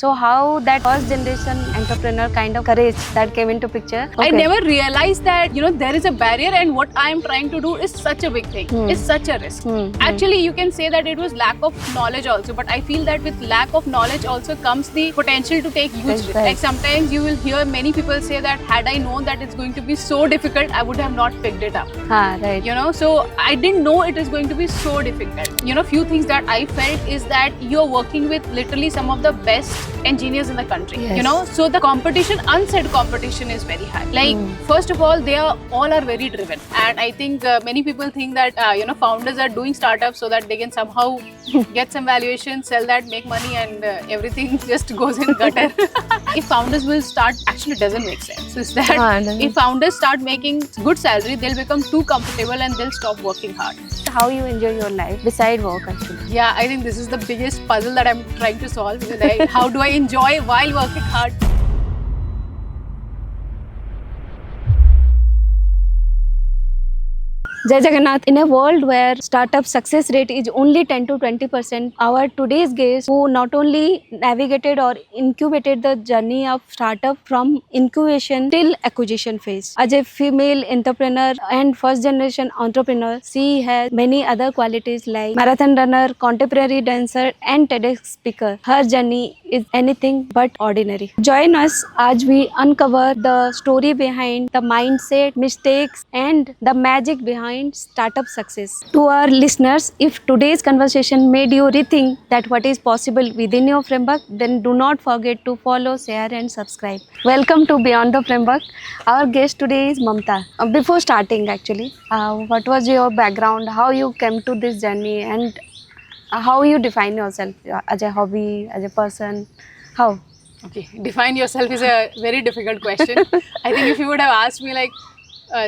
So how that first generation entrepreneur kind of courage that came into picture? I never realized that there is a barrier, and what I am trying to do is such a big thing. It's such a risk. Actually, you can say that it was lack of knowledge also, but I feel that with lack of knowledge also comes the potential to take huge risks. Right. Like sometimes you will hear many people say that had I known that it's going to be so difficult, I would have not picked it up. Right. So I didn't know it is going to be so difficult. Few things that I felt is that you're working with literally some of the best engineers in the country. Yes. So the competition, unsaid competition, is very high. Like first of all, they are all very driven, and I think many people think that founders are doing startups so that they can somehow get some valuation, sell that, make money, and everything just goes in gutter. If founders will start, actually it doesn't make sense. Is that if founders start making good salary, they'll become too comfortable and they'll stop working hard. How you enjoy your life beside work actually? Yeah, I think this is the biggest puzzle that I'm trying to solve. Like, how do I enjoy while working hard? Jai Jagannath, in a world where startup success rate is only 10 to 20%, our today's guest who not only navigated or incubated the journey of startup from incubation till acquisition phase. As a female entrepreneur and first generation entrepreneur, she has many other qualities like marathon runner, contemporary dancer and TEDx speaker. Her journey is anything but ordinary. Join us as we uncover the story behind the mindset, mistakes and the magic behind startup success. To our listeners, if today's conversation made you rethink that what is possible within your framework, then do not forget to follow, share and subscribe. Welcome to Beyond the Framework. Our guest today is Mamta. Before starting actually, what was your background, how you came to this journey and how you define yourself as a hobby, as a person, how? Okay, define yourself is a very difficult question. I think if you would have asked me like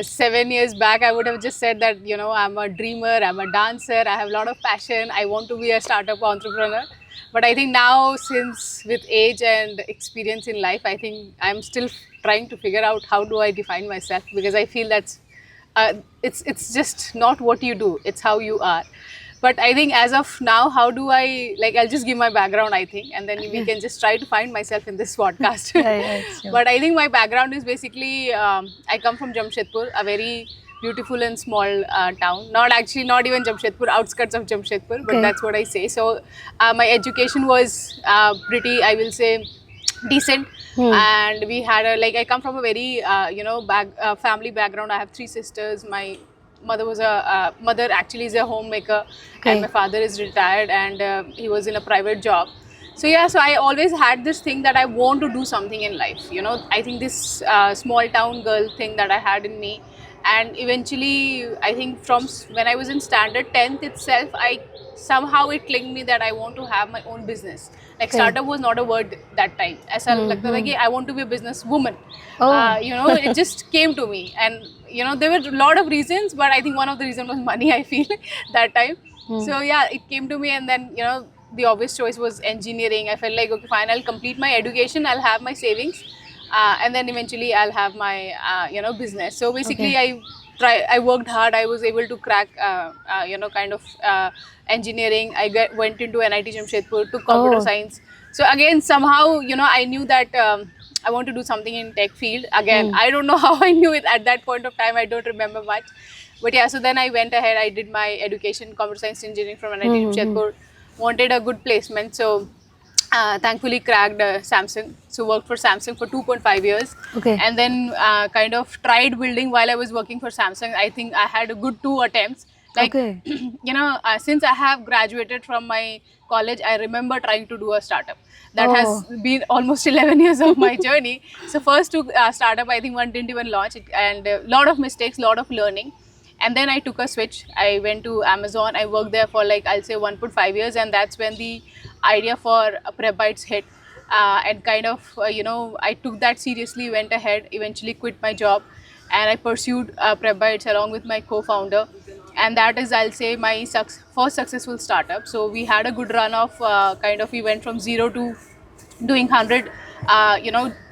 7 years back, I would have just said that, I'm a dreamer, I'm a dancer, I have a lot of passion, I want to be a startup entrepreneur. But I think now, since with age and experience in life, I think I'm still trying to figure out how do I define myself, because I feel that's it's just not what you do, it's how you are. But I think as of now, how do I, I'll just give my background, I think, and then we can just try to find myself in this podcast. Sure. But I think my background is basically, I come from Jamshedpur, a very beautiful and small town. Not even Jamshedpur, outskirts of Jamshedpur, but that's what I say. So my education was pretty, I will say, decent. And we had I come from a very, family background. I have 3 sisters. My mother actually is a homemaker, and my father is retired, and he was in a private job. So I always had this thing that I want to do something in life. I think this small town girl thing that I had in me, and eventually I think from when I was in standard 10th itself, somehow it clicked me that I want to have my own business. Startup was not a word that time. Aisa lagta tha ki I want to be a business woman. It just came to me, and there were a lot of reasons, but I think one of the reasons was money, I feel, that time. So it came to me, and then the obvious choice was engineering. I felt like, okay, fine, I'll complete my education, I'll have my savings, and then eventually I'll have my business. So basically I worked hard. I was able to crack engineering. I went into NIT Jamshedpur, took computer science. So again, somehow I knew that I want to do something in tech field. Again, I don't know how I knew it at that point of time. I don't remember much. But so then I went ahead. I did my education, computer science engineering from NIT Jamshedpur. Wanted a good placement. So thankfully cracked Samsung. So worked for Samsung for 2.5 years. And then kind of tried building while I was working for Samsung. I think I had a good 2 attempts. Since I have graduated from my college, I remember trying to do a startup. That has been almost 11 years of my journey. So first 2 startup, I think one didn't even launch it, and a lot of mistakes, lot of learning. And then I took a switch. I went to Amazon. I worked there for I'll say 1.5 years, and that's when the idea for PrepBytes hit. And kind of, I took that seriously, went ahead, eventually quit my job, and I pursued PrepBytes along with my co-founder. And that is, I'll say, my first successful startup. So we had a good run of we went from 0 to doing 100,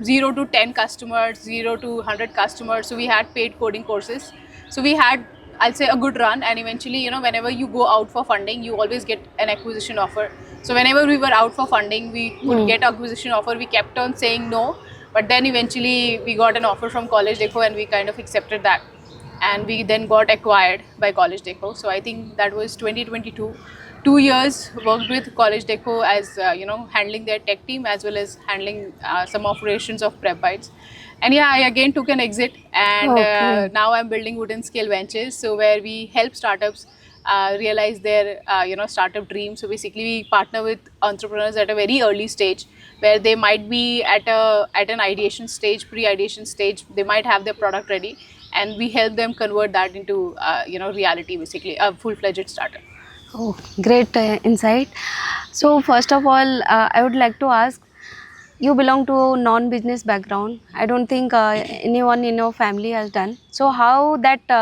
0 to 10 customers, 0 to 100 customers. So we had paid coding courses. So we had I'll say a good run, and eventually, you know, whenever you go out for funding, you always get an acquisition offer. So whenever we were out for funding, we would get acquisition offer. We kept on saying no, but then eventually we got an offer from College Deco, and we kind of accepted that, and we then got acquired by College Deco. So I think that was 2022. 2 years worked with College Deco as you know, handling their tech team as well as handling some operations of Prep Bites. And yeah, I again took an exit, and Okay. now I'm building Wooden Scale Ventures, so where we help startups realize their you know, startup dreams. So basically, we partner with entrepreneurs at a very early stage, where they might be at an ideation stage, pre-ideation stage. They might have their product ready, and we help them convert that into you know, reality, basically a full-fledged startup. Oh, great insight. So first of all, I would like to ask, you belong to a non-business background. I don't think anyone in your family has done. So how that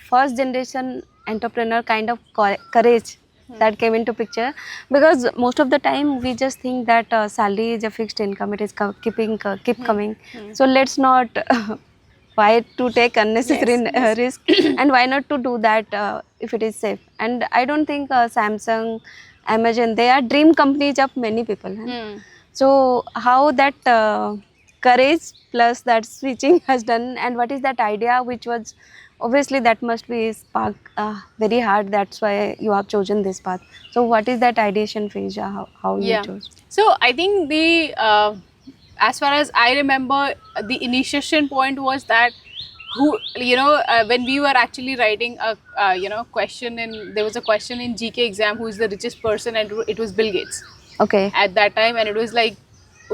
first generation entrepreneur kind of courage that came into picture? Because most of the time we just think that salary is a fixed income. It is keep coming. So let's not why to take unnecessary Yes, yes. risk, and why not to do that if it is safe. And I don't think Samsung, Amazon, they are dream companies of many people. Hmm. So how that courage plus that switching has done, and what is that idea which was obviously that must be spark very hard. That's why you have chosen this path. So what is that ideation phase? How you Yeah. chose? So I think the as far as I remember, the initiation point was that who, you know, when we were actually writing a you know, question, and there was a question in GK exam, who is the richest person, and it was Bill Gates Okay. at that time, and it was like,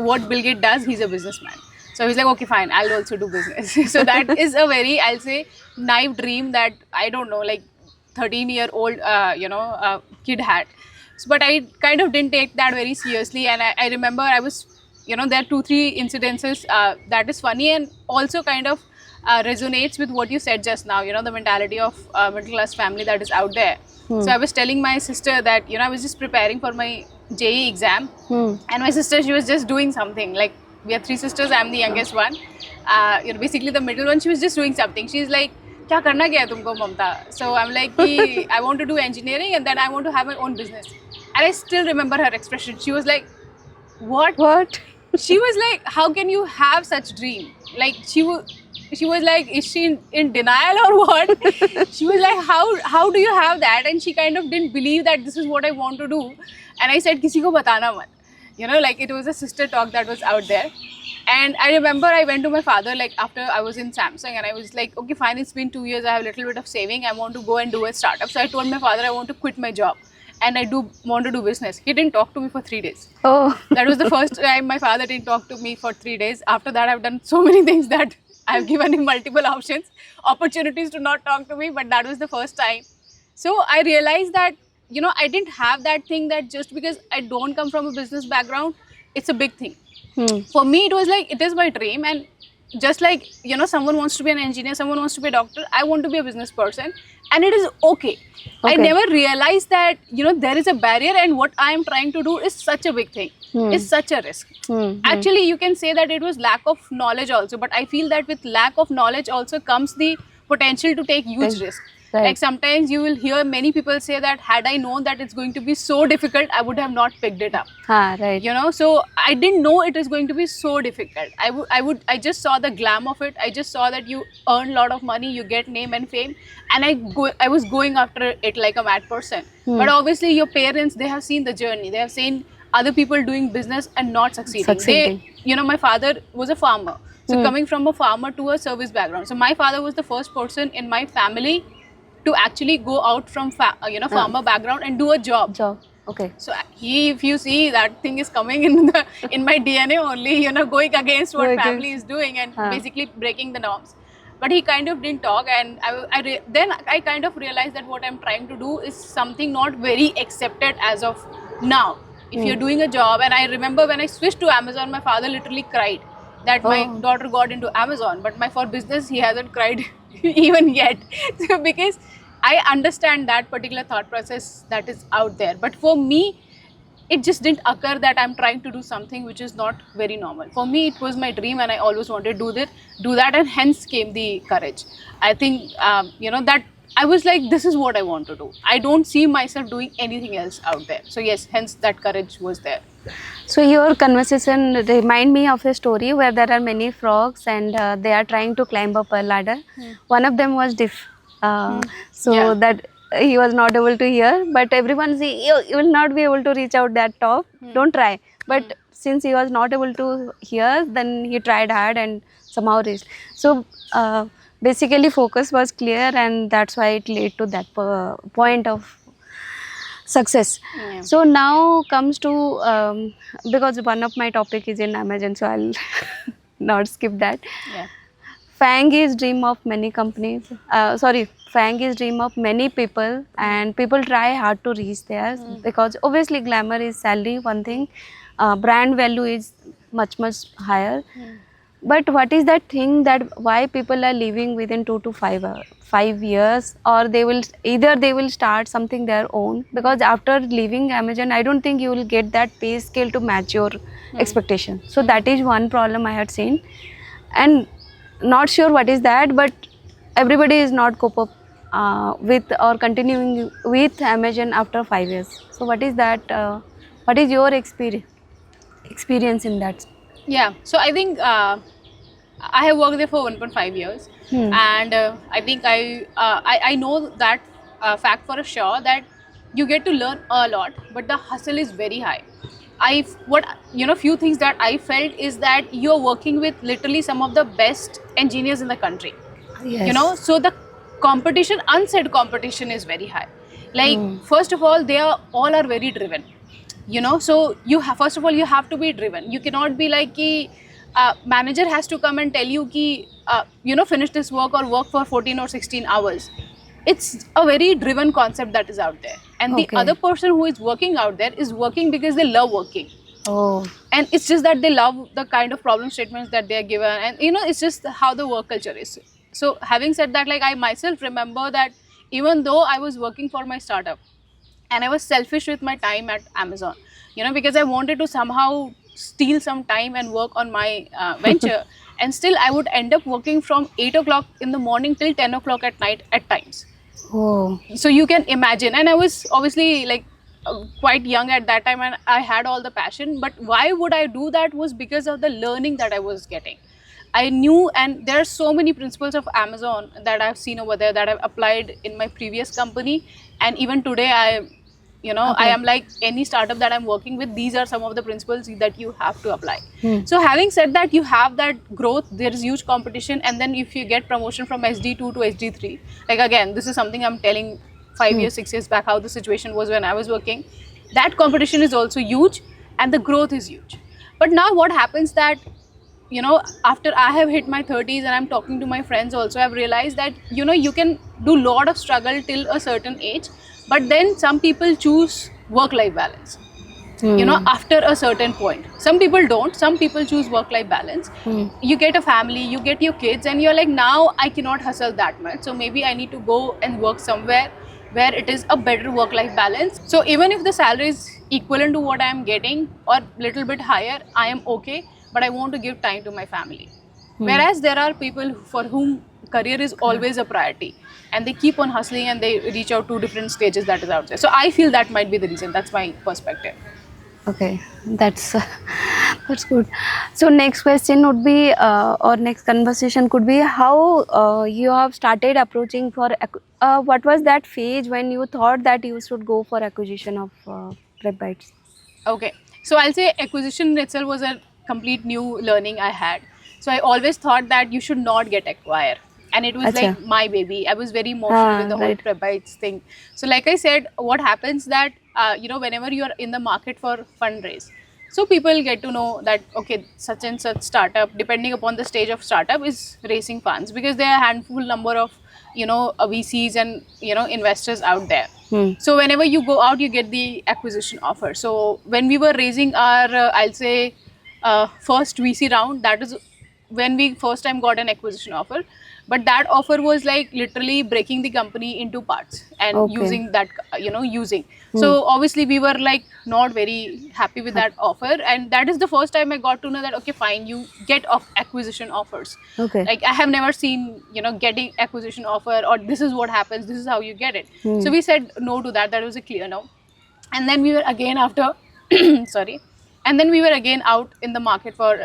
what Bill Gates does, he's a businessman. So I was like, okay, fine, I'll also do business. So that is a very, I'll say, naive dream that I don't know, like 13-year-old you know, kid had. So, but I kind of didn't take that very seriously, and I remember I was, you know, there are 2-3 incidences that is funny, and also kind of resonates with what you said just now, you know, the mentality of middle class family that is out there. So I was telling my sister that, you know, I was just preparing for my JE exam, and my sister, she was just doing something. Like, we are 3 sisters, I'm the youngest one. You know, basically the middle one, she was just doing something. She's like, क्या करना क्या है तुमको ममता? So I'm like, कि I want to do engineering, and then I want to have my own business. And I still remember her expression. She was like, what? What? She was like, how can you have such dream? Like, she was like, is she in denial or what? She was like, how do you have that? And she kind of didn't believe that this is what I want to do. And I said, किसी को बताना मत. You know, like, it was a sister talk that was out there. And I remember I went to my father, like, after I was in Samsung, and I was like, okay, fine, it's been 2 years, I have a little bit of saving, I want to go and do a startup. So I told my father I want to quit my job, and I do want to do business. He didn't talk to me for 3 days. Oh. That was the first time my father didn't talk to me for 3 days. After that, I've done so many things that I've given him multiple options, opportunities to not talk to me, but that was the first time. So I realized that, you know, I didn't have that thing that just because I don't come from a business background, it's a big thing. For me, it was like, it is my dream, and just like, you know, someone wants to be an engineer, someone wants to be a doctor, I want to be a business person, and it is okay. I Okay. never realized that, you know, there is a barrier, and what I am trying to do is such a big thing. It's such a risk. Actually, you can say that it was lack of knowledge also, but I feel that with lack of knowledge also comes the potential to take huge risk. Right. Like, sometimes you will hear many people say that, had I known that it's going to be so difficult, I would have not picked it up. Right. You know, so I didn't know it was going to be so difficult. I just saw the glam of it. I just saw that you earn a lot of money, you get name and fame, and I was going after it like a mad person. But obviously, your parents, they have seen the journey. They have seen other people doing business and not succeeding. Succeeding. You know, my father was a farmer. So coming from a farmer to a service background. So my father was the first person in my family to actually go out from farmer background and do a job. Job. Okay. So he, if you see, that thing is coming in my DNA only, you know, going against what Going family is doing and Huh. basically breaking the norms. But he kind of didn't talk, and then I kind of realized that what I'm trying to do is something not very accepted as of now. If you're doing a job, and I remember when I switched to Amazon, my father literally cried that my Oh. daughter got into Amazon, but for business he hasn't cried even yet. So, because I understand that particular thought process that is out there, but for me, it just didn't occur that I'm trying to do something which is not very normal. For me, it was my dream, and I always wanted to do that, and hence came the courage. I think you know, that I was like, this is what I want to do. I don't see myself doing anything else out there. So yes, hence that courage was there. So your conversation remind me of a story where there are many frogs and they are trying to climb up a ladder. One of them was deaf, so Yeah. that he was not able to hear. But everyone say you will not be able to reach out that top. Don't try. But since he was not able to hear, then he tried hard and somehow reached. So basically, focus was clear, and that's why it led to that point of success. Yeah. So now comes to because one of my topic is in Amazon, so I'll not skip that. Yeah. Fang is dream of many companies. Fang is dream of many people, and people try hard to reach there because obviously glamour is salary one thing, brand value is much higher. But what is that thing that why people are leaving within 5 years, or they will start something their own, because after leaving Amazon, I don't think you will get that pay scale to match your expectation. So that is one problem I had seen, and not sure what is that, but everybody is not cope up with or continuing with Amazon after 5 years. So what is that? What is your experience in that? Yeah. So I think I have worked there for 1.5 years, and I think I know that fact for a sure that you get to learn a lot, but the hustle is very high. Few things that I felt is that you're working with literally some of the best engineers in the country. Yes. So the competition, unsaid competition, is very high. Like first of all, they are all are very driven. So first of all you have to be driven. You cannot be like ki, manager has to come and tell you ki, finish this work or work for 14 or 16 hours. It's a very driven concept that is out there, and the Okay. other person who is working out there is working because they love working, Oh. and it's just that they love the kind of problem statements that they are given, and it's just how the work culture is. So having said that, like I myself remember that even though I was working for my startup, and I was selfish with my time at Amazon, because I wanted to somehow steal some time and work on my venture, and still I would end up working from 8 o'clock in the morning till 10 o'clock at night at times. Oh. So you can imagine, and I was obviously like quite young at that time, and I had all the passion, but why would I do that was because of the learning that I was getting. I knew, and there are so many principles of Amazon that I've seen over there that I've applied in my previous company, and even today I am like any startup that I'm working with, these are some of the principles that you have to apply. So having said that, you have that growth, there is huge competition, and then if you get promotion from SD2 to SD3, like again, this is something I'm telling 5 years, 6 years back, how the situation was when I was working. That competition is also huge, and the growth is huge. But now what happens that, after I have hit my 30s and I'm talking to my friends also, I've realized that, you can do lot of struggle till a certain age, but then some people choose work-life balance. After a certain point, some people don't, some people choose work-life balance. You get a family, you get your kids, and you're like, now I cannot hustle that much, so maybe I need to go and work somewhere where it is a better work-life balance. So even if the salary is equivalent to what I am getting or little bit higher, I am okay, but I want to give time to my family. Whereas there are people for whom career is always a priority, and they keep on hustling and they reach out to different stages that is out there. So I feel that might be the reason. That's my perspective. Okay, that's that's good. So next question would be, or next conversation could be, how you have started approaching for what was that phase when you thought that you should go for acquisition of PrepBytes? Okay, so I'll say acquisition itself was a complete new learning I had. So I always thought that you should not get acquired, and it was Acha. like my baby. I was very emotional with the whole Right. PrepBytes thing. So like I said, what happens that whenever you are in the market for fundraise, so people get to know that okay, such and such startup, depending upon the stage of startup, is raising funds, because there are a handful number of VCs and investors out there. So whenever you go out, you get the acquisition offer. So when we were raising our I'll say first VC round, that is when we first time got an acquisition offer, but that offer was like literally breaking the company into parts and Okay. using that, using. So obviously we were like not very happy with that offer, and that is the first time I got to know that okay, fine, you get acquisition offers. Okay. Like I have never seen, getting acquisition offer, or this is what happens, this is how you get it. Hmm. So we said no to that. That was a clear no. And then we were again after sorry, and then we were again out in the market for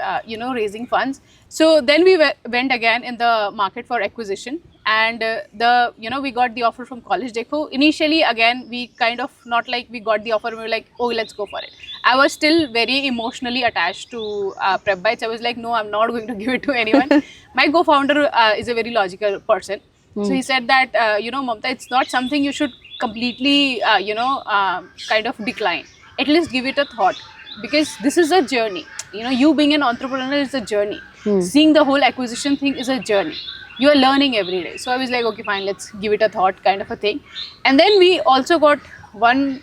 raising funds. So then we went again in the market for acquisition, and we got the offer from College Deco. Initially again we kind of not like we got the offer and we were like, oh, let's go for it. I was still very emotionally attached to Prep Bites. I was like, no, I'm not going to give it to anyone. My co-founder is a very logical person. So he said that, Mamta, it's not something you should completely, kind of decline. At least give it a thought, because this is a journey. You being an entrepreneur is a journey. Seeing the whole acquisition thing is a journey. You are learning every day. So I was like, okay, fine, let's give it a thought, kind of a thing. And then we also got one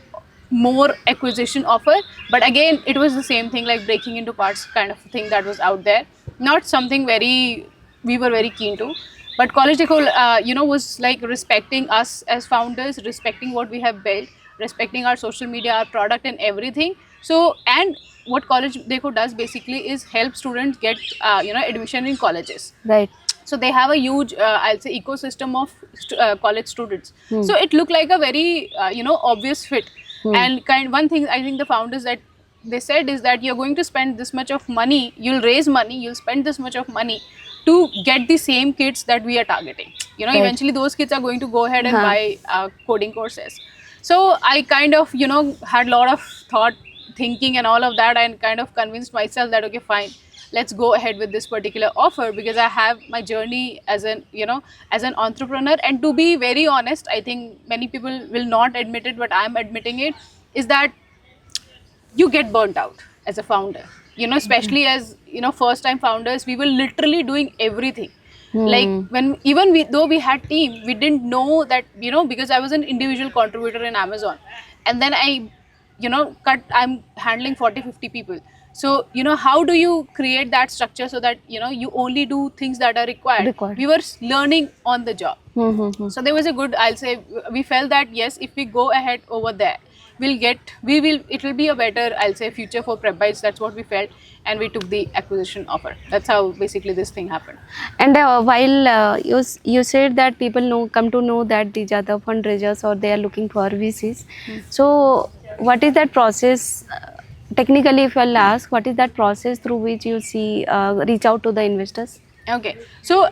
more acquisition offer, but again, it was the same thing, like breaking into parts kind of thing that was out there. Not something we were very keen to. But College Deco, was like respecting us as founders, respecting what we have built, respecting our social media, our product, and everything. So, and what College Deco does basically is help students get, admission in colleges. Right. So they have a huge, I'll say, ecosystem of college students. So it looked like a very, obvious fit. And one thing I think the founders that they said is that you're going to spend this much of money, you'll raise money, you'll spend this much of money to get the same kids that we are targeting. Right. Eventually those kids are going to go ahead and buy coding courses. So I kind of, had a lot of thought, thinking and all of that, and kind of convinced myself that, okay, fine, let's go ahead with this particular offer, because I have my journey as an, as an entrepreneur. And to be very honest, I think many people will not admit it, but I'm admitting it, is that you get burnt out as a founder, especially as, first time founders. We were literally doing everything. Like when even though we had team, we didn't know that, because I was an individual contributor in Amazon, and then I'm handling 40-50 people. So how do you create that structure so that you only do things that are required. We were learning on the job. So there was a good, I'll say, we felt that yes, if we go ahead over there, it will be a better, I'll say, future for Prep Bites. That's what we felt, and we took the acquisition offer. That's how basically this thing happened. And while you said that people come to know that these are the fundraisers or they are looking for VCs. So what is that process? Technically, if I'll ask, what is that process through which you reach out to the investors? Okay, so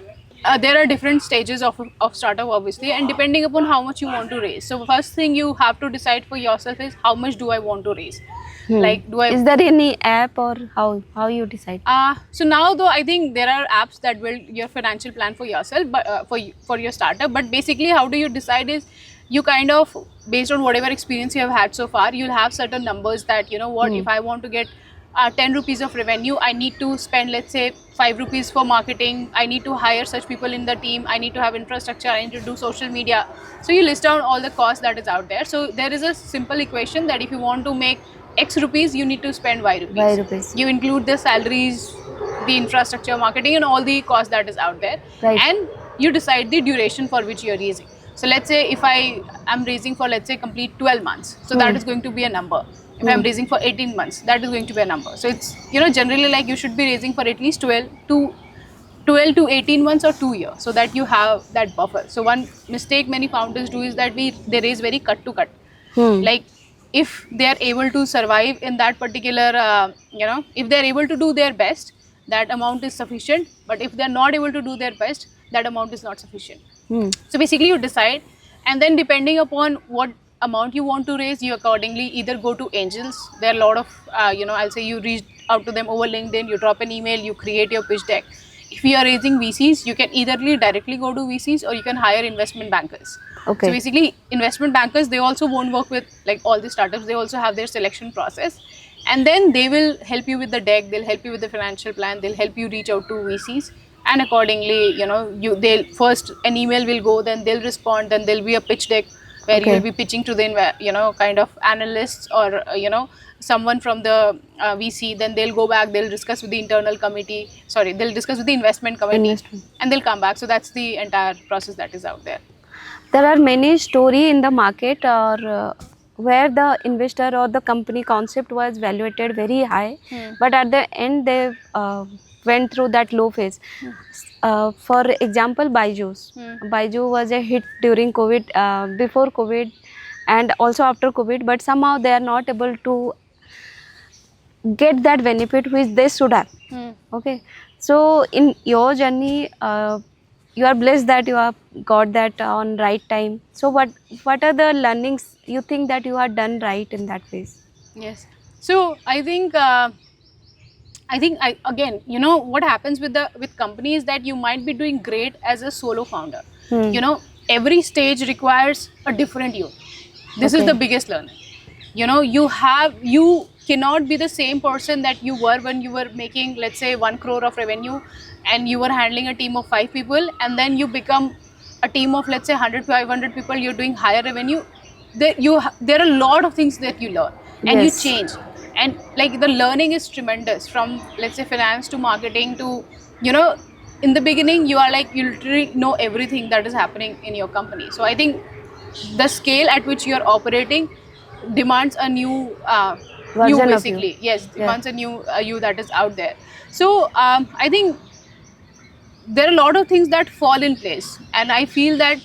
there are different stages of startup, obviously, and depending upon how much you want to raise. So first thing you have to decide for yourself is how much do I want to raise. Like, is there any app, or how you decide? So now though, I think there are apps that build your financial plan for yourself, but for your startup. But basically, how do you decide is, you kind of, based on whatever experience you have had so far, you'll have certain numbers that, if I want to get 10 rupees of revenue, I need to spend, let's say, 5 rupees for marketing. I need to hire such people in the team. I need to have infrastructure. I need to do social media. So you list down all the costs that is out there. So there is a simple equation that if you want to make X rupees, you need to spend Y rupees. Y rupees. You include the salaries, the infrastructure, marketing, and all the costs that is out there. Right. And you decide the duration for which you're raising. So let's say if I am raising for, let's say, complete 12 months, so that is going to be a number. If I'm raising for 18 months, that is going to be a number. So it's, generally like you should be raising for at least 12 to 18 months or 2 years, so that you have that buffer. So one mistake many founders do is that they raise very cut to cut. Like if they are able to survive in that particular, if they are able to do their best, that amount is sufficient. But if they are not able to do their best, that amount is not sufficient. So basically you decide, and then depending upon what amount you want to raise, you accordingly either go to angels. There are a lot of, I'll say, you reach out to them over LinkedIn, you drop an email, you create your pitch deck. If you are raising VCs, you can either directly go to VCs, or you can hire investment bankers. Okay. So basically, investment bankers, they also won't work with like all the startups. They also have their selection process, and then they will help you with the deck. They'll help you with the financial plan. They'll help you reach out to VCs, and accordingly, they'll first an email will go, then they'll respond, then there'll be a pitch deck where you Okay. will be pitching to the kind of analysts or someone from the VC. Then they'll go back, they'll discuss with the internal committee, sorry, they'll discuss with the investment committee, Investment. and they'll come back. So that's the entire process that is out there. There are many story in the market or where the investor or the company concept was valuated very high, but at the end they went through that low phase. For example, Byju's. Byju was a hit during COVID, before COVID, and also after COVID, but somehow they are not able to get that benefit which they should have. Okay, so in your journey, you are blessed that you have got that on right time. So what are the learnings you think that you have done right in that phase? Yes. So I think again, what happens with companies that you might be doing great as a solo founder. Every stage requires a different you. This is Okay. the biggest learning. You cannot be the same person that you were when you were making, let's say, 1 crore of revenue, and you were handling a team of 5 people, and then you become a team of, let's say, 100, 500 people. You're doing higher revenue. There are a lot of things that you learn, and Yes. you change. And like, the learning is tremendous, from, let's say, finance to marketing to, in the beginning you are like, you literally know everything that is happening in your company. So I think the scale at which you are operating demands a new you, Version of you. basically. Yes, Yeah. demands a new you that is out there. So I think there are a lot of things that fall in place, and I feel that,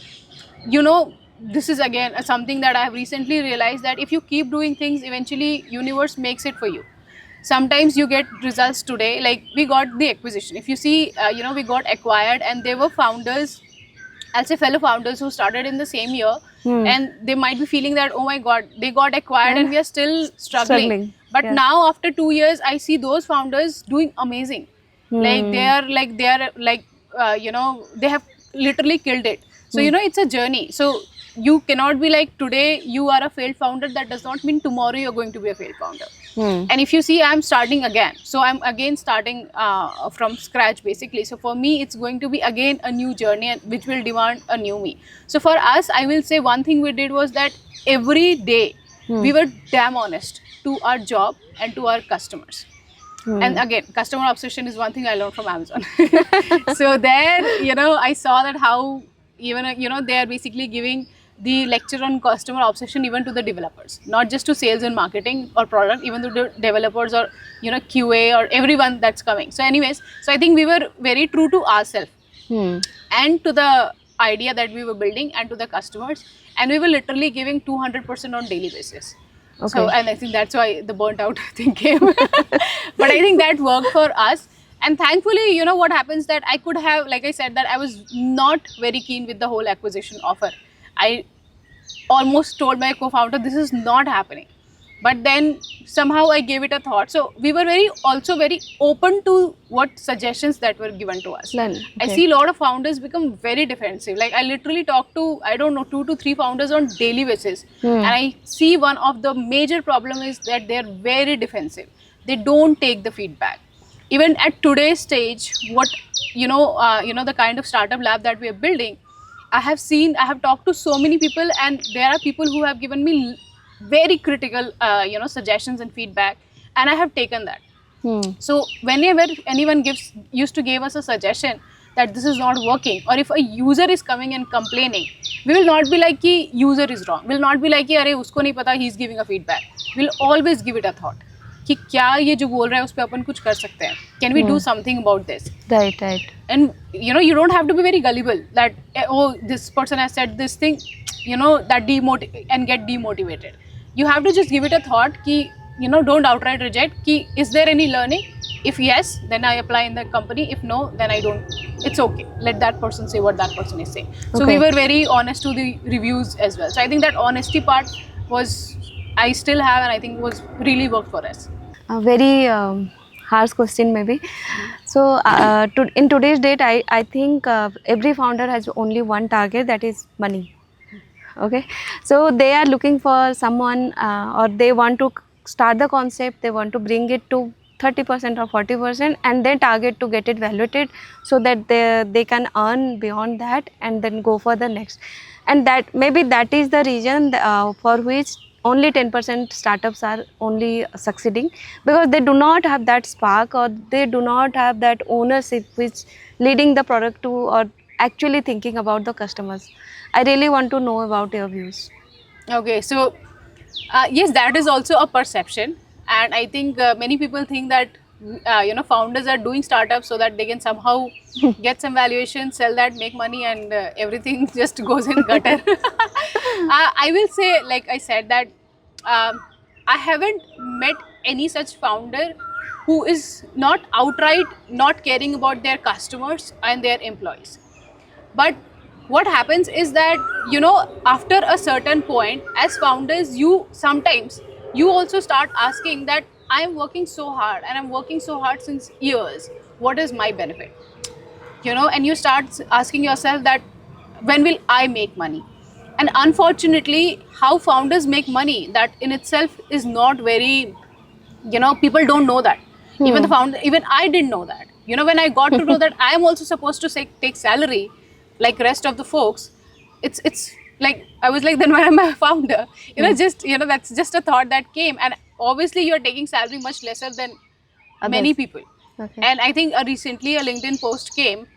this is again something that I have recently realized, that if you keep doing things, eventually universe makes it for you. Sometimes you get results today, like we got the acquisition. If you see, we got acquired, and they were founders, I'll say fellow founders, who started in the same year, and they might be feeling that, oh my god, they got acquired and we are still struggling. But yeah. now after 2 years, I see those founders doing amazing. Like they are they have literally killed it. So it's a journey. So you cannot be like, today you are a failed founder, that does not mean tomorrow you're going to be a failed founder. And if you see, I'm starting again, so I'm again starting from scratch basically. So for me, it's going to be again a new journey, and which will demand a new me. So for us, I will say one thing we did was that every day we were damn honest to our job and to our customers. And again, customer obsession is one thing I learned from Amazon. So there, I saw that how even, they are basically giving the lecture on customer obsession even to the developers, not just to sales and marketing or product, even to the developers or, QA or everyone that's coming. So anyways, so I think we were very true to ourselves and to the idea that we were building and to the customers. And we were literally giving 200% on daily basis. So, Okay. and I think that's why the burnt out thing came. But I think that worked for us. And thankfully, what happens that I could have, like I said, that I was not very keen with the whole acquisition offer. I almost told my co-founder, this is not happening. But then somehow I gave it a thought. So we were also very open to what suggestions that were given to us. Learn. I Okay. see a lot of founders become very defensive. Like, I literally talk to, I don't know, 2 to 3 founders on daily basis. And I see one of the major problem is that they're very defensive. They don't take the feedback. Even at today's stage, what, the kind of startup lab that we are building, I have talked to so many people, and there are people who have given me very critical, suggestions and feedback, and I have taken that. So whenever anyone used to give us a suggestion that this is not working, or if a user is coming and complaining, we will not be like ki user is wrong. We will not be like ki अरे उसको नहीं पता, he is giving a feedback. We will always give it a thought कि क्या ये जो बोल रहा है उस पे अपन कुछ कर सकते हैं. Can we do something about this? Right, right. And you don't have to be very gullible that, oh, this person has said this thing, that and get demotivated. You have to just give it a thought ki, don't outright reject ki, is there any learning? If yes, then I apply in the company. If no, then I don't. It's okay. Let that person say what that person is saying. So we Okay. were very honest to the reviews as well. So I think that honesty part was, I still have, and I think was really worked for us. A very harsh question maybe. So in today's date, I think every founder has only one target, that is money. Okay, so they are looking for someone or they want to start the concept, they want to bring it to 30% or 40%, and they target to get it valuated so that they can earn beyond that and then go for the next. And that maybe that is the reason for which only 10% startups are only succeeding, because they do not have that spark, or they do not have that ownership which leading the product to, or actually thinking about the customers. I really want to know about your views. Okay, so yes, that is also a perception, and I think many people think that founders are doing startups so that they can somehow get some valuation, sell that, make money, and everything just goes in gutter. I will say, like I said, that I haven't met any such founder who is not outright not caring about their customers and their employees. But what happens is that, after a certain point, as founders, you sometimes you also start asking that I am working so hard and I'm working so hard since years, what is my benefit? And you start asking yourself that when will I make money? And unfortunately, how founders make money, that in itself is not very, people don't know that. Even the founder, even I didn't know that. When I got to know that I am also supposed to take salary like rest of the folks, it's like I was like, then why am I a founder? That's just a thought that came. And obviously you're taking salary much lesser than many Others. people. Okay. And I think recently a LinkedIn post came.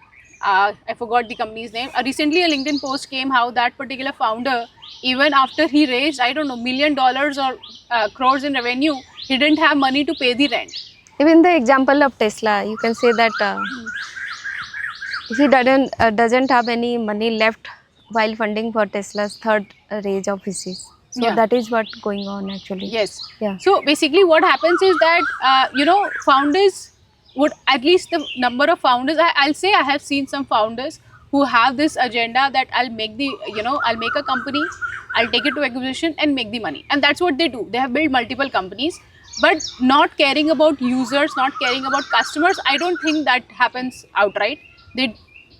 I forgot the company's name. Recently a LinkedIn post came how that particular founder, even after he raised, I don't know, $1 million or crores in revenue, he didn't have money to pay the rent. Even the example of Tesla, you can say that he doesn't have any money left while funding for Tesla's third raise of VCs. So Yeah. that is what going on actually. Yes. Yeah. So basically, what happens is that founders would, at least the number of founders. I'll say I have seen some founders who have this agenda that I'll make I'll make a company, I'll take it to acquisition and make the money, and that's what they do. They have built multiple companies, but not caring about users, not caring about customers. I don't think that happens outright. They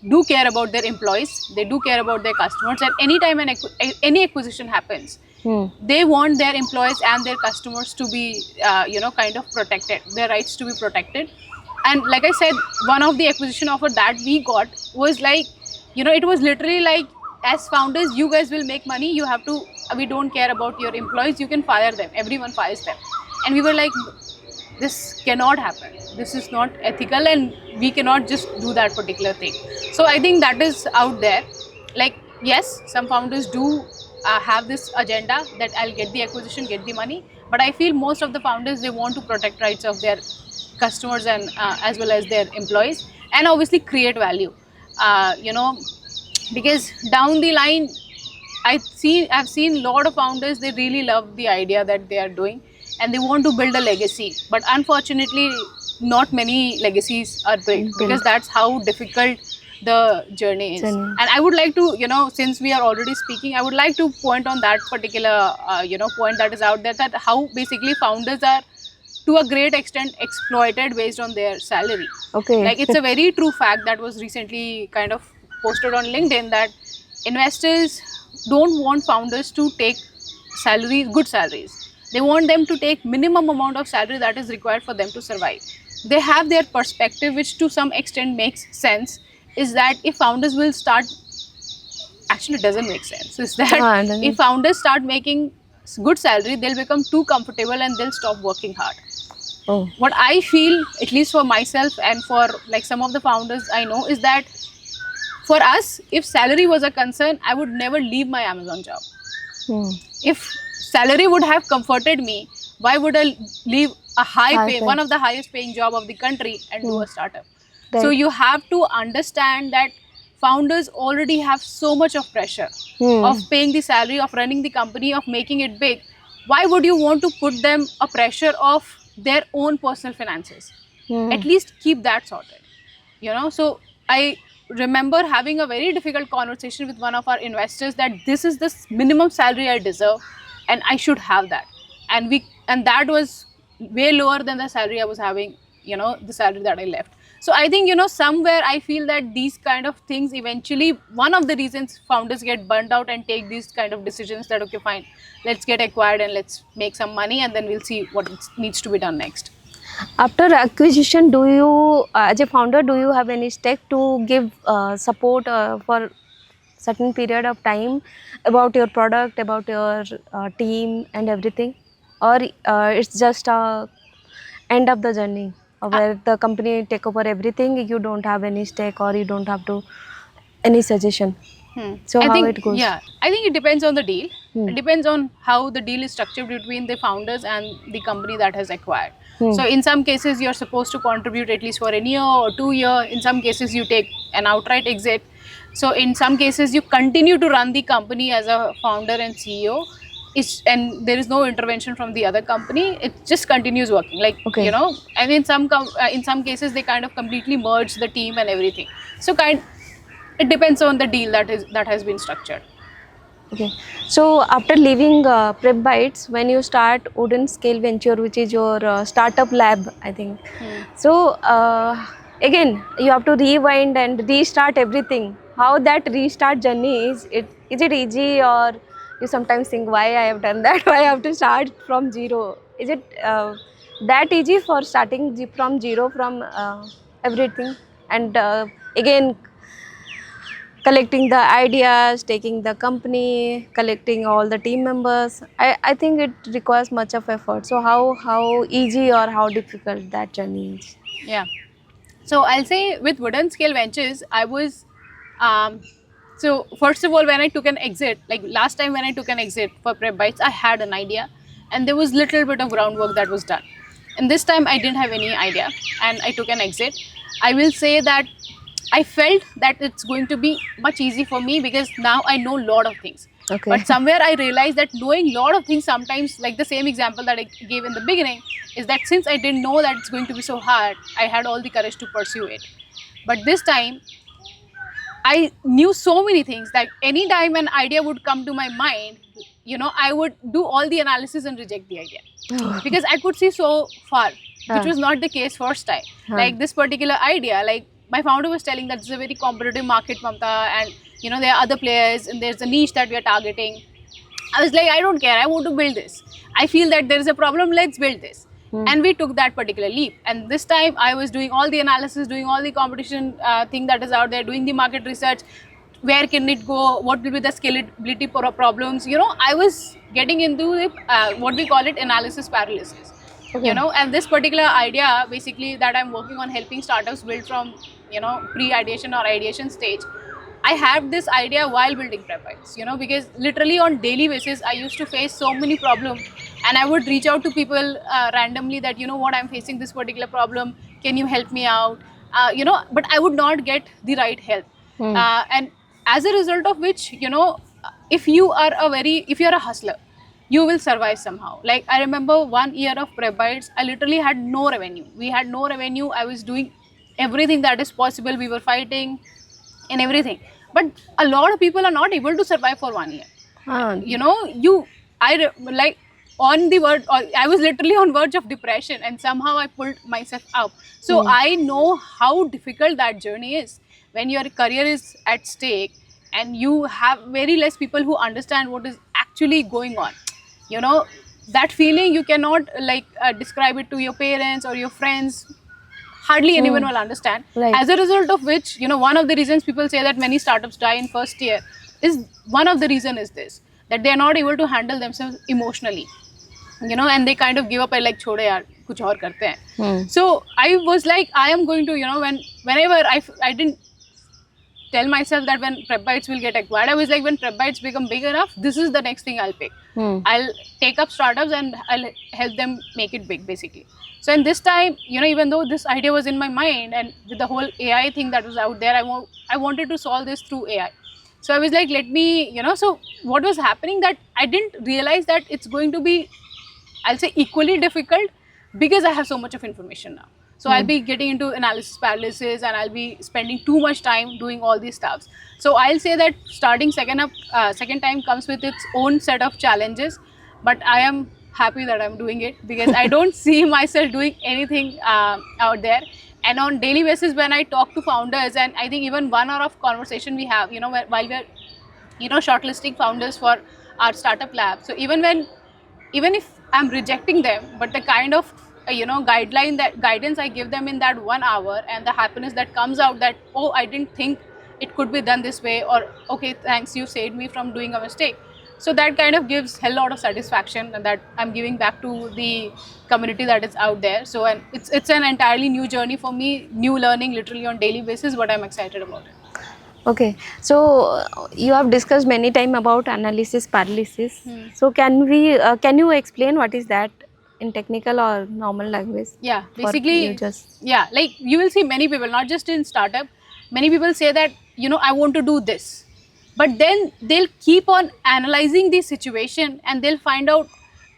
do care about their employees. They do care about their customers. And anytime any acquisition happens, they want their employees and their customers to be kind of protected, their rights to be protected. And like I said, one of the acquisition offer that we got was like, it was literally like, as founders, you guys will make money, you have to, we don't care about your employees, you can fire them, everyone fires them. And we were like, this cannot happen, this is not ethical, and we cannot just do that particular thing. So I think that is out there. Like, yes, some founders do have this agenda that I'll get the acquisition, get the money, but I feel most of the founders, they want to protect rights of their customers and as well as their employees, and obviously create value, because down the line I've seen a lot of founders, they really love the idea that they are doing and they want to build a legacy, but unfortunately not many legacies are built because that's how difficult the journey is. And I would like to, since we are already speaking, I would like to point on that particular point that is out there, that how basically founders are to a great extent exploited based on their salary. Okay. Like, it's a very true fact that was recently kind of posted on LinkedIn, that investors don't want founders to take good salaries. They want them to take minimum amount of salary that is required for them to survive. They have their perspective, which to some extent makes sense, is that if founders will start, actually it doesn't make sense, is that if founders start making good salary, they'll become too comfortable and they'll stop working hard. Oh. What I feel, at least for myself and for like some of the founders I know, is that for us, if salary was a concern, I would never leave my Amazon job. If salary would have comforted me, why would I leave a one of the highest paying job of the country and do a startup? Right. So you have to understand that founders already have so much of pressure of paying the salary, of running the company, of making it big. Why would you want to put them a pressure of their own personal finances? At least keep that sorted. So I remember having a very difficult conversation with one of our investors that this is the minimum salary I deserve and I should have that. And that was way lower than the salary I was having, the salary that I left. So I think, somewhere I feel that these kind of things, eventually, one of the reasons founders get burned out and take these kind of decisions that, okay, fine, let's get acquired and let's make some money and then we'll see what needs to be done next. After acquisition, do you, as a founder, do you have any stake to give support for certain period of time about your product, about your team and everything, or it's just a end of the journey where the company take over everything, you don't have any stake or you don't have to any suggestion? So I how think, it goes? yeah, I think it depends on the deal. Hmm. It depends on how the deal is structured between the founders and the company that has acquired. Hmm. So in some cases, you're supposed to contribute at least for a year or 2 year. In some cases, you take an outright exit. So in some cases, you continue to run the company as a founder and CEO. And there is no intervention from the other company. It just continues working, like Okay. you know. And in some cases, they kind of completely merge the team and everything. So it depends on the deal that has been structured. Okay. So after leaving Prep Bytes, when you start Wooden Scale Venture, which is your startup lab, I think. So again, you have to rewind and restart everything. How that restart journey is? Is it easy, or you sometimes think why I have done that? Why I have to start from zero? Is it that easy for starting from zero from everything, and again collecting the ideas, taking the company, collecting all the team members? I think it requires much of effort. So how easy or how difficult that journey is? Yeah. So I'll say with Wooden Scale Ventures, I was, so first of all, when I took an exit, like last time when I took an exit for Prep Bytes, I had an idea and there was little bit of groundwork that was done. And this time I didn't have any idea and I took an exit. I will say that I felt that it's going to be much easy for me because now I know a lot of things. Okay. But somewhere I realized that knowing a lot of things sometimes, like the same example that I gave in the beginning, is that since I didn't know that it's going to be so hard, I had all the courage to pursue it. But this time, I knew so many things that any time an idea would come to my mind, you know, I would do all the analysis and reject the idea because I could see so far, which Huh. was not the case first time. Huh. Like this particular idea, like my founder was telling that it's a very competitive market, Mamta, and you know there are other players and there's a niche that we are targeting. I was like, I don't care. I want to build this. I feel that there is a problem. Let's build this. And we took that particular leap. And this time, I was doing all the analysis, doing all the competition thing that is out there, doing the market research. Where can it go? What will be the scalability problems? You know, I was getting into the, what we call it analysis paralysis. Okay. You know, and this particular idea, basically, that I'm working on helping startups build from, you know, pre-ideation or ideation stage. I had this idea while building Prep Bytes, you know, because literally on daily basis, I used to face so many problems and I would reach out to people randomly that, you know what, I'm facing this particular problem. Can you help me out? You know, but I would not get the right help. And as a result of which, you know, if you're a hustler, you will survive somehow. Like I remember 1 year of Prep Bytes, I literally had no revenue. We had no revenue. I was doing everything that is possible. We were fighting and everything, but a lot of people are not able to survive for 1 year. You know, like on the verge, I was literally on verge of depression and somehow I pulled myself up. So I know how difficult that journey is when your career is at stake and you have very less people who understand what is actually going on. You know, that feeling you cannot like describe it to your parents or your friends. Hardly anyone will understand. Right. As a result of which, you know, one of the reasons people say that many startups die in first year is one of the reason is this, that they are not able to handle themselves emotionally, you know, and they kind of give up and like chhode yaar kuch aur karte hain. So I was like, I am going to, you know, whenever I didn't tell myself that when Prep Bytes will get acquired, I was like, when Prep Bytes become big enough, this is the next thing I'll pick. I'll take up startups and I'll help them make it big, basically. So in this time, you know, even though this idea was in my mind and with the whole AI thing that was out there, I wanted to solve this through AI. So I was like, let me, you know, so what was happening that I didn't realize that it's going to be, I'll say, equally difficult because I have so much of information now. So I'll be getting into analysis paralysis and I'll be spending too much time doing all these stuffs. So I'll say that starting second time comes with its own set of challenges, but I am happy that I'm doing it because I don't see myself doing anything out there. And on daily basis, when I talk to founders, and I think even 1 hour of conversation we have, you know, while we're, you know, shortlisting founders for our startup lab. So even if I'm rejecting them, but the kind of guidance I give them in that 1 hour, and the happiness that comes out that, oh, I didn't think it could be done this way, or okay, thanks, you saved me from doing a mistake. So that kind of gives a lot of satisfaction, and that I'm giving back to the community that is out there. So, and it's an entirely new journey for me, new learning literally on daily basis, but I'm excited about it. Okay, so you have discussed many time about analysis paralysis. So can you explain what is that in technical or normal language? Yeah, for basically, users? yeah, like you will see many people, not just in startup, many people say that, I want to do this. But then they'll keep on analyzing the situation, and they'll find out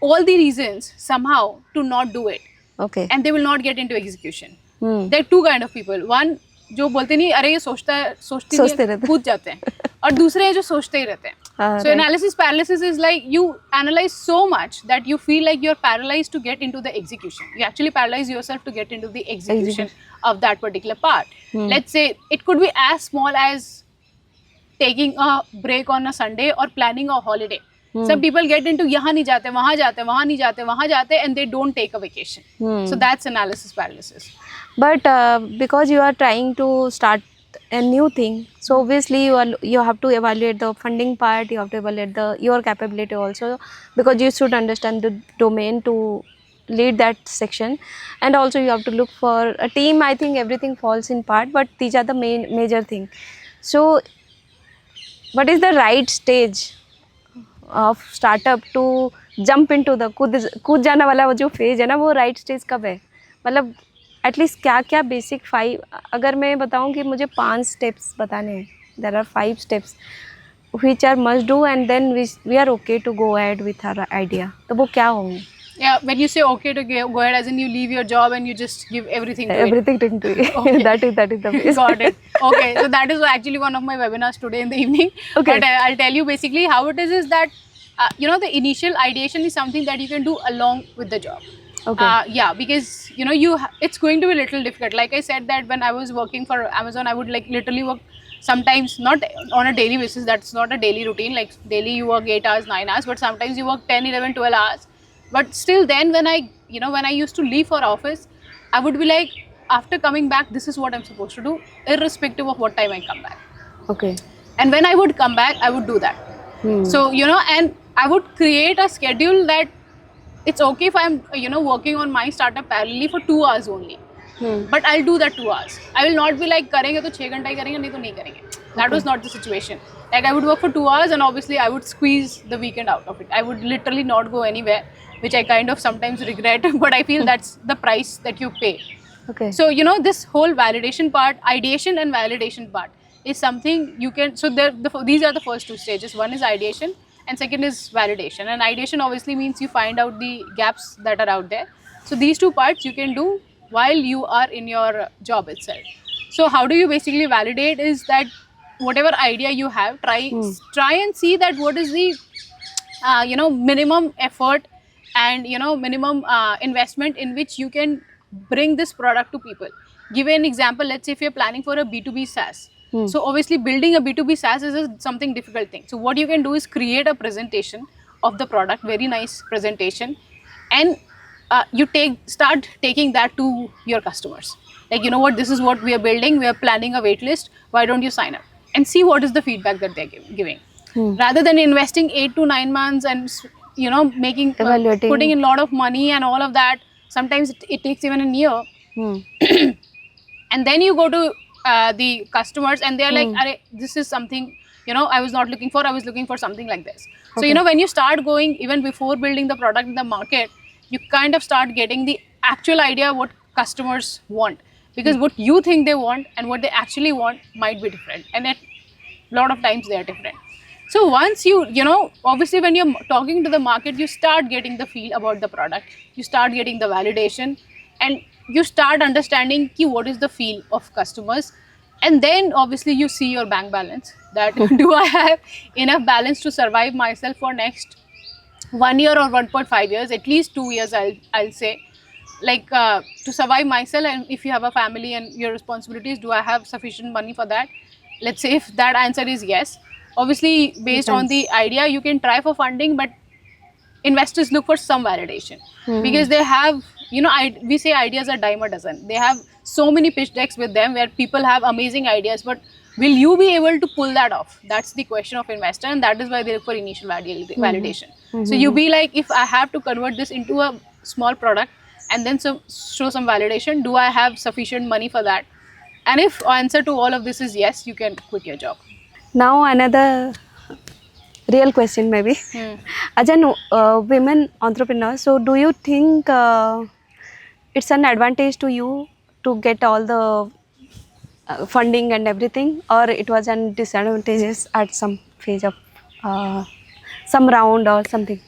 all the reasons somehow to not do it. Okay. And they will not get into execution. Hmm. There are two kind of people. One, जो बोलते नहीं, अरे ये सोचते रहते नहीं, कूद जाते हैं, और दूसरे हैं जो सोचते ही रहते हैं. So analysis paralysis is like you analyze so much that you feel like you're paralyzed to get into the execution. You actually paralyze yourself to get into the execution of that particular part. Let's say it could be as small as taking a break on a Sunday or planning a holiday. Some people get into यहाँ नहीं जाते, वहाँ जाते, वहाँ नहीं जाते, वहाँ जाते, and they don't take a vacation. So that's analysis paralysis. But because you are trying to start a new thing, so obviously you have to evaluate the funding part, you have to evaluate your capability also, because you should understand the domain to lead that section, and also you have to look for a team. I think everything falls in part, but these are the major thing. So what is the right stage of startup to jump into the कूद जाने वाला वो जो phase है ना, वो right stage कब है? मतलब एटलीस्ट क्या क्या बेसिक 5, अगर मैं बताऊं कि मुझे 5 स्टेप्स बताने हैं, there are 5 steps which are must do, and then we are okay to go ahead with our idea, तो वो क्या होंगे? Yeah, when you say okay to go ahead, as in you leave your job and you just give everything to to it. Okay. that is the best. Got it. Okay, so that is actually one of my webinars today in the evening. Okay. But I'll tell you basically how it is that the initial ideation is something that you can do along with the job. Okay. Yeah, because it's going to be a little difficult. Like I said that when I was working for Amazon, I would like literally work sometimes not on a daily basis. That's not a daily routine. Like daily you work 8 hours, 9 hours, but sometimes you work 10, 11, 12 hours. But still then when I used to leave for office, I would be like, after coming back, this is what I'm supposed to do, irrespective of what time I come back. Okay. And when I would come back, I would do that. So, and I would create a schedule that it's okay if I'm, working on my startup parallelly for 2 hours only. But I'll do that 2 hours. I will not be like, करेंगे तो 6 घंटा ही करेंगे, नहीं तो नहीं करेंगे. That was not the situation. Like I would work for 2 hours, and obviously I would squeeze the weekend out of it. I would literally not go anywhere, which I kind of sometimes regret, but I feel that's the price that you pay. Okay. So, this whole validation part, ideation and validation part is something you can, so these are the first 2 stages. One is ideation and second is validation. And ideation obviously means you find out the gaps that are out there. So these 2 parts you can do while you are in your job itself. So how do you basically validate is that whatever idea you have, try and see that what is the minimum effort and minimum investment in which you can bring this product to people. Give an example. Let's say if you're planning for a B2B SaaS. So obviously building a B2B SaaS is something difficult thing. So what you can do is create a presentation of the product, very nice presentation, and you start taking that to your customers. Like, what, this is what we are building, we are planning a wait list, why don't you sign up? And see what is the feedback that they're giving. Rather than investing 8 to 9 months and making putting in a lot of money and all of that, sometimes it takes even a year. And then you go to the customers and they're like, this is something I was not looking for, I was looking for something like this. Okay. So when you start going, even before building the product in the market, you kind of start getting the actual idea what customers want, because what you think they want and what they actually want might be different, and a lot of times they are different. So once you obviously when you're talking to the market, you start getting the feel about the product, you start getting the validation, and you start understanding what is the feel of customers. And then obviously you see your bank balance, that do I have enough balance to survive myself for next 1 year or 1.5 years, at least 2 years, I'll say, like to survive myself. And if you have a family and your responsibilities, do I have sufficient money for that? Let's say if that answer is yes, obviously based on the idea you can try for funding, but investors look for some validation because they have we say ideas are dime a dozen. They have so many pitch decks with them where people have amazing ideas, but will you be able to pull that off? That's the question of investor, and that is why they look for initial validation. So you be like, if I have to convert this into a small product and then show some validation, do I have sufficient money for that? And if answer to all of this is yes, you can quit your job. Now another real question maybe. As a women entrepreneur, so do you think it's an advantage to you to get all the funding and everything, or it was an disadvantages at some phase of some round or something?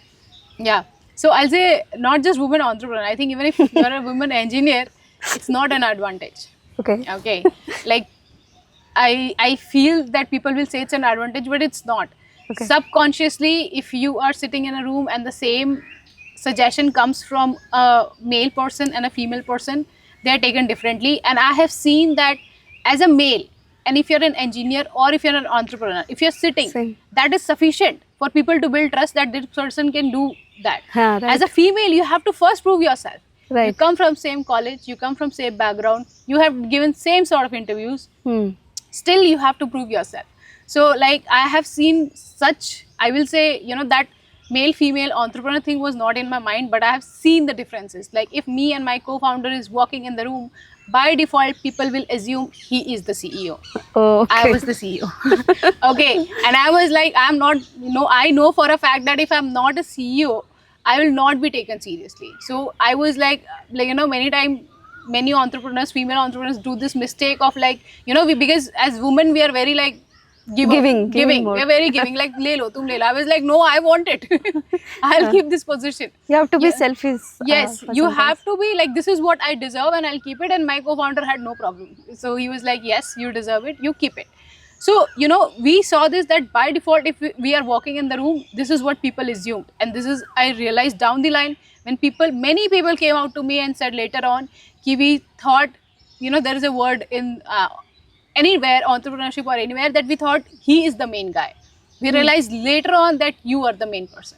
Yeah. So I'll say not just women entrepreneur. I think even if you're a woman engineer, it's not an advantage. Okay. Okay. Like I feel that people will say it's an advantage, but it's not. Okay. Subconsciously, if you are sitting in a room and the same suggestion comes from a male person and a female person, they are taken differently. And I have seen that as a male, and if you're an engineer or if you're an entrepreneur, if you're sitting, Same. that is sufficient for people to build trust that this person can do that. Right. As a female, you have to first prove yourself. Right. You come from same college, you come from same background, you have given same sort of interviews, still you have to prove yourself. So like I have seen such, I will say, that male female entrepreneur thing was not in my mind, but I have seen the differences. Like if me and my co-founder is walking in the room, by default people will assume he is the CEO. Oh, okay. I was the CEO. Okay. And I was like, I'm not, I know for a fact that if I'm not a CEO, I will not be taken seriously. So I was like many times, many entrepreneurs, female entrepreneurs do this mistake of like, because as women, we are very like, Giving We more. are very giving, like, le lo, tum le lo. I was like, no, I want it. I'll keep this position. You have to be Yeah. selfish. Yes, for you sometimes. have to be like, this is what I deserve and I'll keep it. And my co-founder had no problem. So he was like, yes, you deserve it, you keep it. So, we saw this, that by default, if we are walking in the room, this is what people assumed. And this is, I realized down the line, when many people came out to me and said later on, we thought, there is a word in anywhere, entrepreneurship or anywhere, that we thought he is the main guy. We realized later on that you are the main person.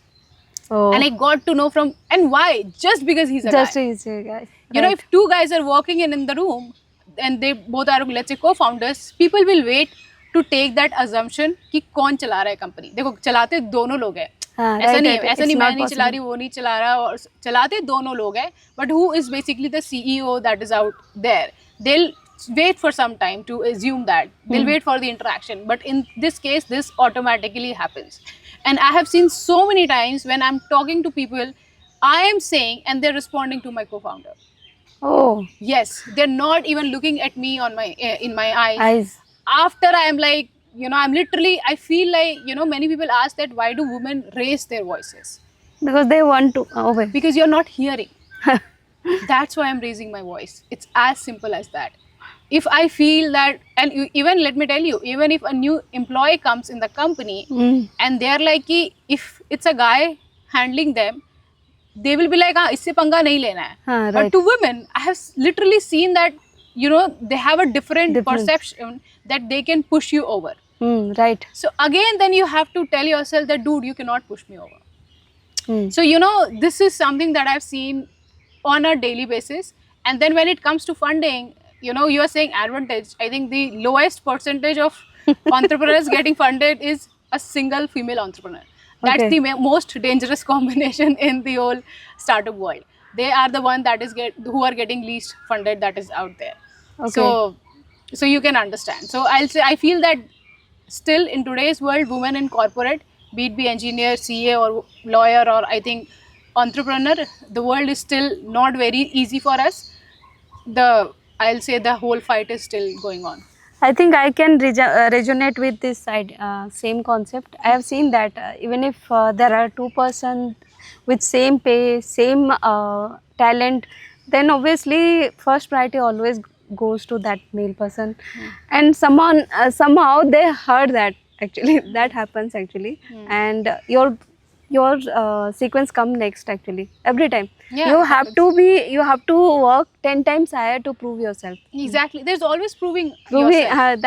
Oh. And I got to know from, and why? Just because he's a Just guy. easy, guys. If two guys are walking in the room and they both are, let's say, co-founders, people will wait to take that assumption कि कौन चला रहा है company. देखो चलाते दोनों लोग हैं. हाँ, ऐसा right, नहीं है, right. ऐसा It's नहीं मैं not नहीं चला possible. रही, वो नहीं चला रहा, और चलाते दोनों लोग हैं. But who is basically the CEO that is out there? They'll wait for some time to assume that. They'll wait for the interaction. But in this case, this automatically happens. And I have seen so many times when I'm talking to people, I am saying and they're responding to my co-founder. Oh, Yes, they're not even looking at me on my in my eyes. eyes. After I am like, I'm literally, I feel like, many people ask that why do women raise their voices? Because they want to obey. Because you're not hearing. That's why I'm raising my voice. It's as simple as that. If I feel that, and even let me tell you, even if a new employee comes in the company and they're like, कि if it's a guy handling them, they will be like, हाँ इससे पंगा नहीं लेना है. हाँ, But right. to women, I have literally seen that, they have a different perception that they can push you over. Right. So again, then you have to tell yourself that, dude, you cannot push me over. So, this is something that I've seen on a daily basis. And then when it comes to funding, you are saying advantage. I think the lowest percentage of entrepreneurs getting funded is a single female entrepreneur. That's Okay. the most dangerous combination in the whole startup world. They are the one that is who are getting least funded that is out there. Okay. So you can understand. So I feel that still in today's world, women in corporate, be it be engineer, CA or lawyer, or I think entrepreneur, the world is still not very easy for us. I'll say the whole fight is still going on. I think I can resonate with this same concept. I have seen that even if there are two persons with same pay, same talent, then obviously first priority always goes to that male person. And somehow they heard that actually that happens actually, and your sequence come next actually every time. Yeah, you it have to work 10 times higher to prove yourself. Exactly. There's always proving Proving yourself.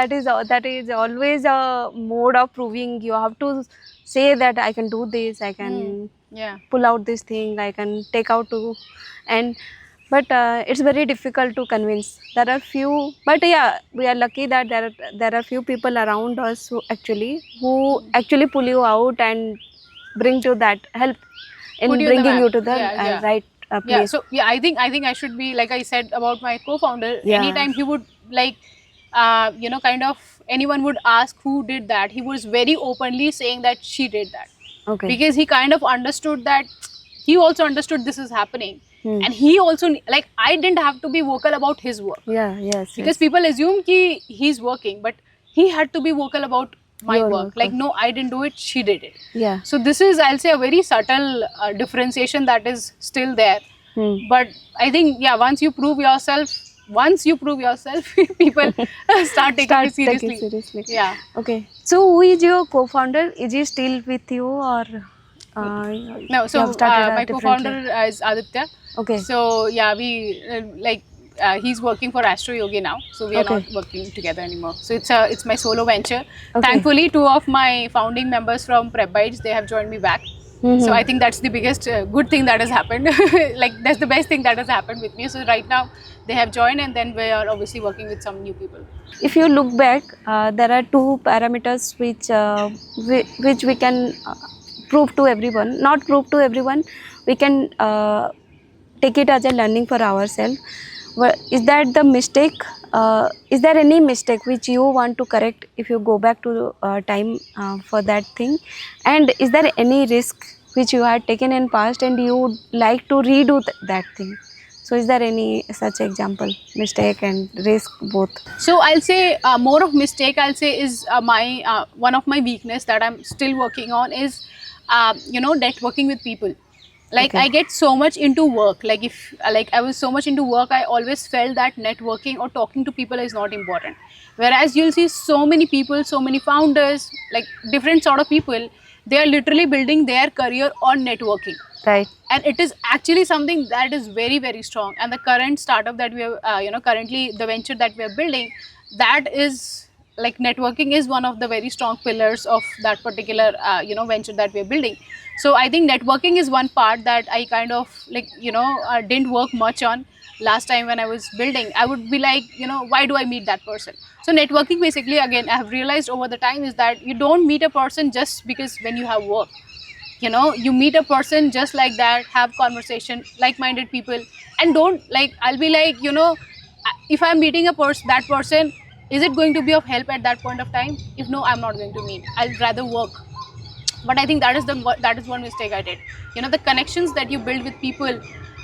that is always a mode of proving. You have to say that I can do this, I can Yeah. pull out this thing, I can take out to, and but it's very difficult to convince. There are few, but yeah, we are lucky that there are few people around us who actually pull you out and bring to that help in Put you in the bringing map. you to the Yeah, yeah. right Yeah, place. so yeah, I think I should be, like I said about my co-founder. Yeah. Anytime he would like, kind of anyone would ask who did that, he was very openly saying that she did that, Okay. because he kind of understood that, he also understood this is happening, Hmm. and he also like, I didn't have to be vocal about his work, Yeah. Yes. because people assume ki he's working, but he had to be vocal about my Your work. work, Like, okay. no, I didn't do it, she did it. Yeah. So this is, I'll say, a very subtle differentiation that is still there. Hmm. But I think, yeah, once you prove yourself, people start taking Start it seriously. taking seriously. Yeah. Okay. So who is your co-founder? Is he still with you, or No, you so have started my differently? co-founder is Aditya. Okay. So yeah, we he's working for Astro Yogi now, so we are Okay. not working together anymore. So it's my solo venture. Okay. Thankfully, two of my founding members from Prep Bites, they have joined me back. Mhm. So I think that's the biggest good thing that has happened. Like, that's the best thing that has happened with me. So right now they have joined, and then we are obviously working with some new people. If you look back, there are two parameters which we can prove to everyone. Not prove to everyone, we can take it as a learning for ourselves. Is that the mistake? Is there any mistake which you want to correct if you go back to time for that thing? And is there any risk which you had taken in past and you would like to redo that thing? So is there any such example, mistake and risk both? So I'll say more of mistake, I'll say, is my one of my weakness that I'm still working on is networking with people. Like, Okay. I get so much into work. Like, if like I was so much into work, I always felt that networking or talking to people is not important. Whereas you'll see so many people, so many founders, like different sort of people, they are literally building their career on networking. Right. And it is actually something that is very, very strong. And the current startup that we are currently the venture that we are building, that is like, networking is one of the very strong pillars of that particular venture that we are building. So I think networking is one part that I kind of like, didn't work much on. Last time when I was building, I would be like, why do I meet that person? So networking, basically, again, I have realized over the time, is that you don't meet a person just because when you have work. You meet a person just like that, have conversation, like-minded people, and don't like, I'll be like, if I'm meeting that person, is it going to be of help at that point of time? If no, I'm not going to meet, I'll rather work. But I think that is one mistake I did. The connections that you build with people,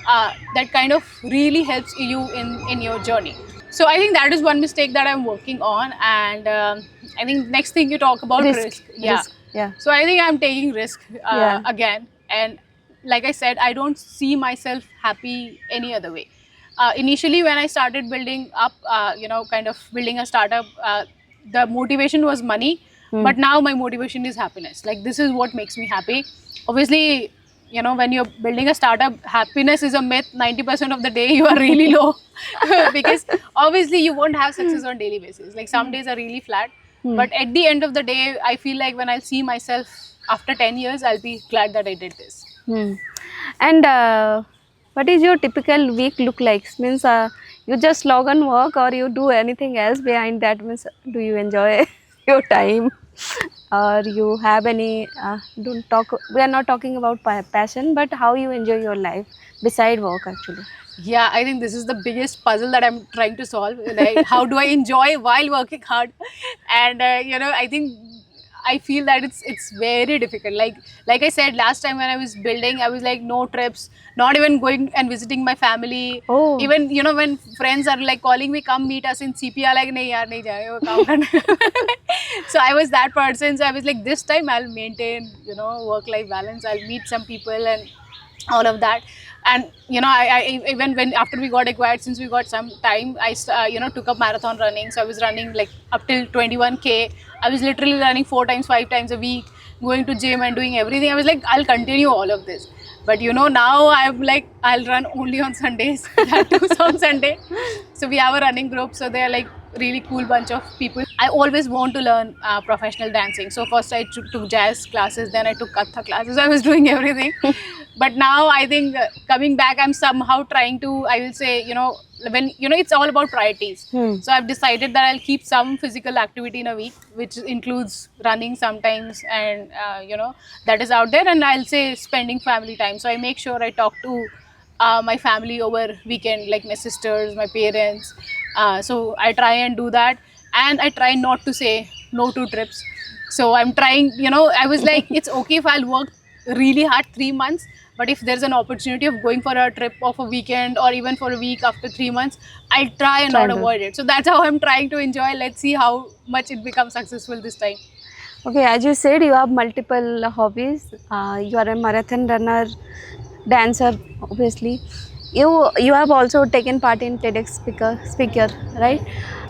that kind of really helps you in your journey. So I think that is one mistake that I'm working on. And I think next thing you talk about risk. Yeah. Risk. Yeah. So I think I'm taking risk Yeah. again. And like I said, I don't see myself happy any other way. Initially, when I started building up, kind of building a startup, the motivation was money. But now my motivation is happiness. Like, this is what makes me happy. Obviously, when you're building a startup, happiness is a myth. 90% of the day you are really low, because obviously you won't have success on daily basis. Like, some days are really flat. But at the end of the day, I feel like when I'll see myself after 10 years, I'll be glad that I did this. And what is your typical week look like? Means you just log on work, or you do anything else behind that? Means, do you enjoy your time, or you have any? Don't talk. We are not talking about passion, but how you enjoy your life beside work, actually. Yeah, I think this is the biggest puzzle that I'm trying to solve. Like, how do I enjoy while working hard? And I think I feel that it's very difficult. Like I said last time when I was building, I was like, no trips, not even going and visiting my family. Oh. Even when friends are like calling me, come meet us in CPR, like, nahi yaar, nahi jayenge, wo kaam karna. So I was that person. So I was like, this time I'll maintain work-life balance. I'll meet some people and all of that. And I even when after we got acquired, since we got some time, I took up marathon running. So I was running like up till 21K. I was literally running 4 times 5 times a week, going to gym and doing everything. I was like, I'll continue all of this. But now I'm like, I'll run only on Sundays. That too on Sunday. So we have a running group. So they're like, really cool bunch of people. I always want to learn professional dancing. So first I took jazz classes, then I took Kathak classes. I was doing everything. But now I think coming back, I'm somehow trying to, I will say, when, it's all about priorities. So I've decided that I'll keep some physical activity in a week, which includes running sometimes, and, that is out there. And I'll say spending family time. So I make sure I talk to my family over weekend, like my sisters, my parents. So I try and do that, and I try not to say no to trips. So I'm trying, I was like, it's okay if I'll work really hard 3 months, but if there's an opportunity of going for a trip of a weekend or even for a week after 3 months, I'll try and not avoid it. So that's how I'm trying to enjoy. Let's see how much it becomes successful this time. Okay, as you said, you have multiple hobbies. You are a marathon runner, dancer, obviously. You have also taken part in TEDx speaker, right?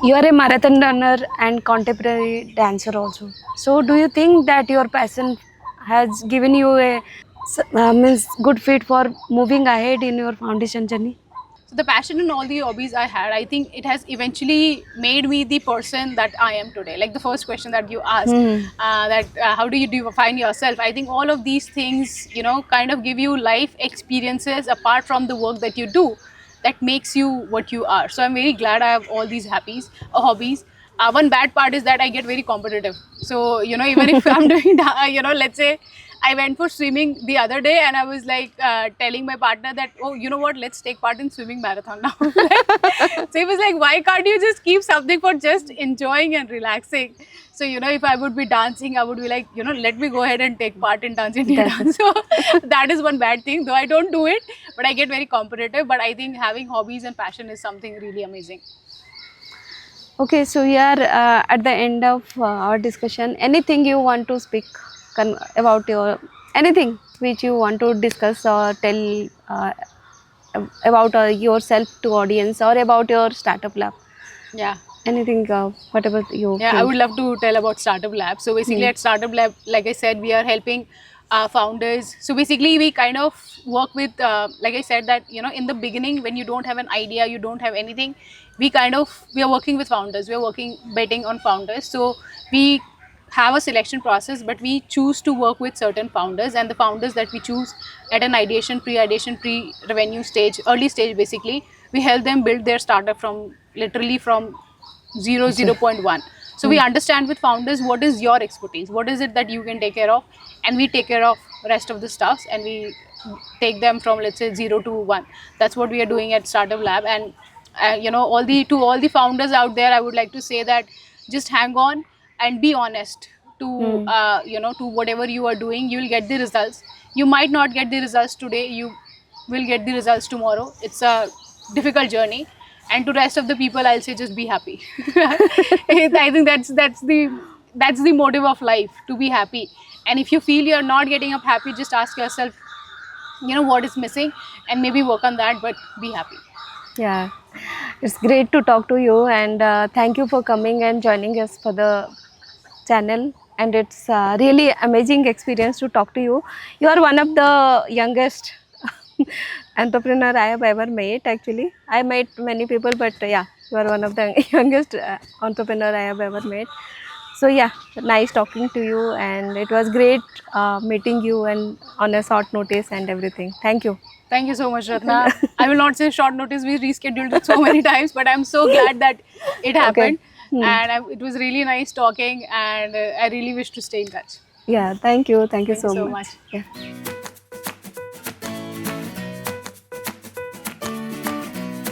You are a marathon runner and contemporary dancer also. So, do you think that your passion has given you a means good fit for moving ahead in your foundation journey? So the passion and all the hobbies I had, I think it has eventually made me the person that I am today. Like the first question that you asked, that how do you define yourself? I think all of these things, kind of give you life experiences apart from the work that you do, that makes you what you are. So I'm very glad I have all these hobbies. One bad part is that I get very competitive. So, even if I'm doing, let's say I went for swimming the other day, and I was like telling my partner that, oh, you know what, let's take part in swimming marathon now. So he was like, why can't you just keep something for just enjoying and relaxing? So, if I would be dancing, I would be like, let me go ahead and take part in Dance India dance. So that is one bad thing, though I don't do it, but I get very competitive. But I think having hobbies and passion is something really amazing. Okay, so we are at the end of our discussion. Anything you want to speak about your anything which you want to discuss or tell about yourself to audience or about your startup lab? Yeah. Anything, whatever you Yeah, think. I would love to tell about Startup Lab. So basically, at Startup Lab, like I said, we are helping founders. So basically, we kind of work with, like I said, that in the beginning, when you don't have an idea, you don't have anything, we are working with founders. We are betting on founders. So we have a selection process, but we choose to work with certain founders, and the founders that we choose at an ideation, pre-revenue stage, early stage, basically, we help them build their startup from literally from 0.1. So we understand with founders what is your expertise, what is it that you can take care of, and we take care of rest of the stuffs, and we take them from, let's say, 0 to 1. That's what we are doing at Startup Lab. And all the founders out there, I would like to say that just hang on and be honest to to whatever you are doing. You will get the results. You might not get the results today, you will get the results tomorrow. It's a difficult journey, and to rest of the people, I'll say just be happy. I think that's the motive of life, to be happy. And if you feel you're not getting up happy, just ask yourself, what is missing, and maybe work on that, but be happy. Yeah, it's great to talk to you, and thank you for coming and joining us for the channel. And it's really amazing experience to talk to you. You are one of the youngest entrepreneur I have ever met. Actually, I met many people, but yeah, you are one of the youngest entrepreneur I have ever met. So yeah, nice talking to you, and it was great meeting you and on a short notice and everything. Thank you. Thank you so much, Ratna. I will not say short notice, we rescheduled it so many times, but I'm so glad that it happened. And it was really nice talking, and I really wish to stay in touch. Yeah, thank you. Thank you Thank you so so much. much. Yeah.